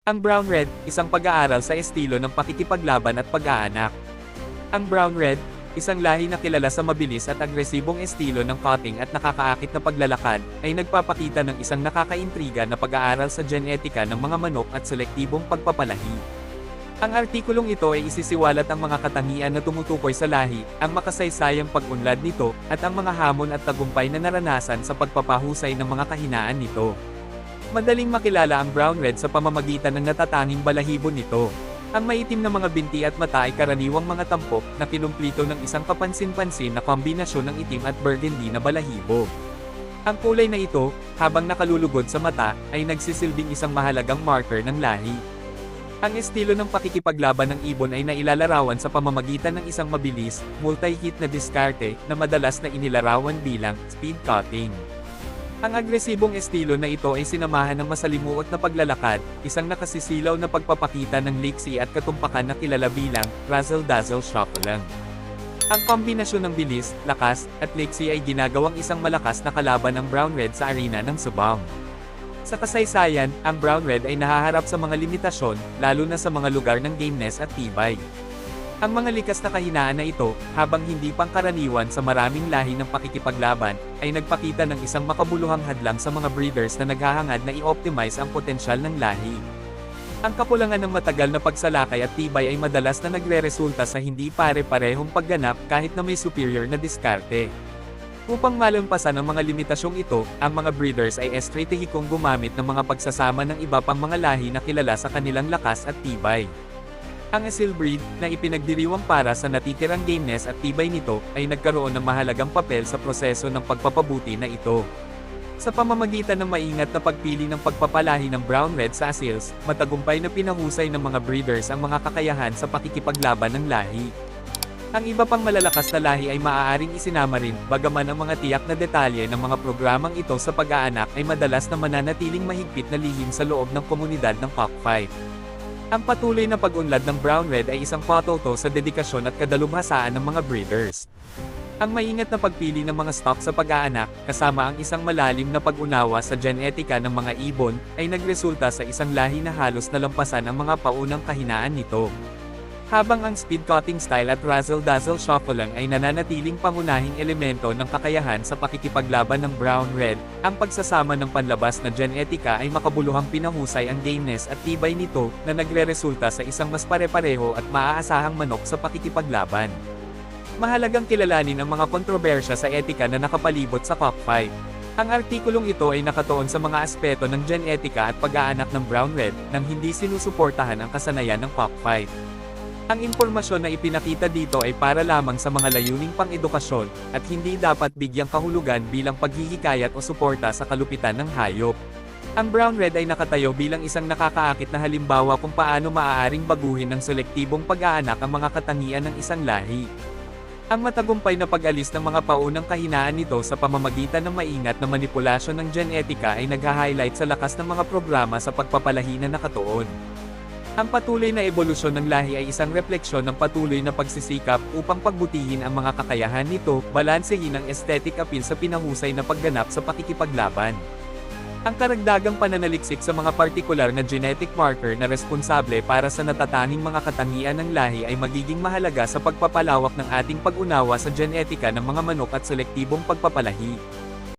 Ang Brown Red, isang pag-aaral sa estilo ng pakikipaglaban at pag-aanak. Ang Brown Red, isang lahi na kilala sa mabilis at agresibong estilo ng cutting at nakakaakit na paglalakad, ay nagpapakita ng isang nakakaintriga na pag-aaral sa genetika ng mga manok at selektibong pagpapalahi. Ang artikulong ito ay isisiwalat ang mga katangian na tumutukoy sa lahi, ang makasaysayang pag-unlad nito, at ang mga hamon at tagumpay na naranasan sa pagpapahusay ng mga kahinaan nito. Madaling makilala ang brown red sa pamamagitan ng natatanging balahibo nito. Ang maitim na mga binti at mata ay karaniwang mga tampok na kinumplito ng isang kapansin-pansin na kombinasyon ng itim at burgundy na balahibo. Ang kulay na ito, habang nakalulugod sa mata, ay nagsisilbing isang mahalagang marker ng lahi. Ang estilo ng pakikipaglaban ng ibon ay nailalarawan sa pamamagitan ng isang mabilis, multi-hit na diskarte, na madalas na inilarawan bilang speed cutting. Ang agresibong estilo na ito ay sinamahan ng masalimuot na paglalakad, isang nakasisilaw na pagpapakita ng liksi at katumpakan na kilala bilang razzle-dazzle shuffling. Ang kombinasyon ng bilis, lakas, at liksi ay ginagawang isang malakas na kalaban ng brown-red sa arena ng subang. Sa kasaysayan, ang brown-red ay nahaharap sa mga limitasyon, lalo na sa mga lugar ng gameness at tibay. Ang mga likas na kahinaan na ito, habang hindi pangkaraniwan sa maraming lahi ng pakikipaglaban, ay nagpakita ng isang makabuluhang hadlang sa mga breeders na naghahangad na i-optimize ang potensyal ng lahi. Ang kakulangan ng matagal na pagsalakay at tibay ay madalas na nagreresulta sa hindi pare-parehong pagganap kahit na may superior na diskarte. Upang malampasan ang mga limitasyong ito, ang mga breeders ay estratehikong gumamit ng mga pagsasama ng iba pang mga lahi na kilala sa kanilang lakas at tibay. Ang Asil breed, na ipinagdiriwang para sa natitirang gameness at tibay nito, ay nagkaroon ng mahalagang papel sa proseso ng pagpapabuti na ito. Sa pamamagitan ng maingat na pagpili ng pagpapalahi ng brown-red sa Asils, matagumpay na pinahusay ng mga breeders ang mga kakayahan sa pakikipaglaban ng lahi. Ang iba pang malalakas na lahi ay maaaring isinama rin, bagaman ang mga tiyak na detalye ng mga programang ito sa pag-aanak ay madalas na mananatiling mahigpit na lihim sa loob ng komunidad ng cockfight. Ang patuloy na pag-unlad ng brown-red ay isang patuto sa dedikasyon at kadalubhasaan ng mga breeders. Ang maingat na pagpili ng mga stock sa pag-aanak, kasama ang isang malalim na pag-unawa sa genetika ng mga ibon, ay nagresulta sa isang lahi na halos nalampasan ang mga paunang kahinaan nito. Habang ang speed-cutting style at razzle-dazzle shuffling ay nananatiling pangunahing elemento ng kakayahan sa pakikipaglaban ng brown-red, ang pagsasama ng panlabas na genetika ay makabuluhang pinahusay ang gameness at tibay nito, na nagreresulta sa isang mas pare-pareho at maaasahang manok sa pakikipaglaban. Mahalagang kilalanin ang mga kontrobersya sa etika na nakapalibot sa cockfight. Ang artikulong ito ay nakatuon sa mga aspeto ng genetika at pag-aanak ng brown-red, nang hindi sinusuportahan ang kasanayan ng cockfight. Ang impormasyon na ipinakita dito ay para lamang sa mga layuning pang-edukasyon, at hindi dapat bigyang kahulugan bilang paghihikayat o suporta sa kalupitan ng hayop. Ang brown red ay nakatayo bilang isang nakakaakit na halimbawa kung paano maaaring baguhin ng selektibong pag-aanak ang mga katangian ng isang lahi. Ang matagumpay na pag-alis ng mga paunang kahinaan nito sa pamamagitan ng maingat na manipulasyon ng genetika ay nag-highlight sa lakas ng mga programa sa pagpapalahi na nakatuon. Ang patuloy na ebolusyon ng lahi ay isang refleksyon ng patuloy na pagsisikap upang pagbutihin ang mga kakayahan nito, balansehin ang aesthetic appeal sa pinahusay na pagganap sa pakikipaglaban. Ang karagdagang pananaliksik sa mga partikular na genetic marker na responsable para sa natatanging mga katangian ng lahi ay magiging mahalaga sa pagpapalawak ng ating pag-unawa sa genetika ng mga manok at selektibong pagpapalahi.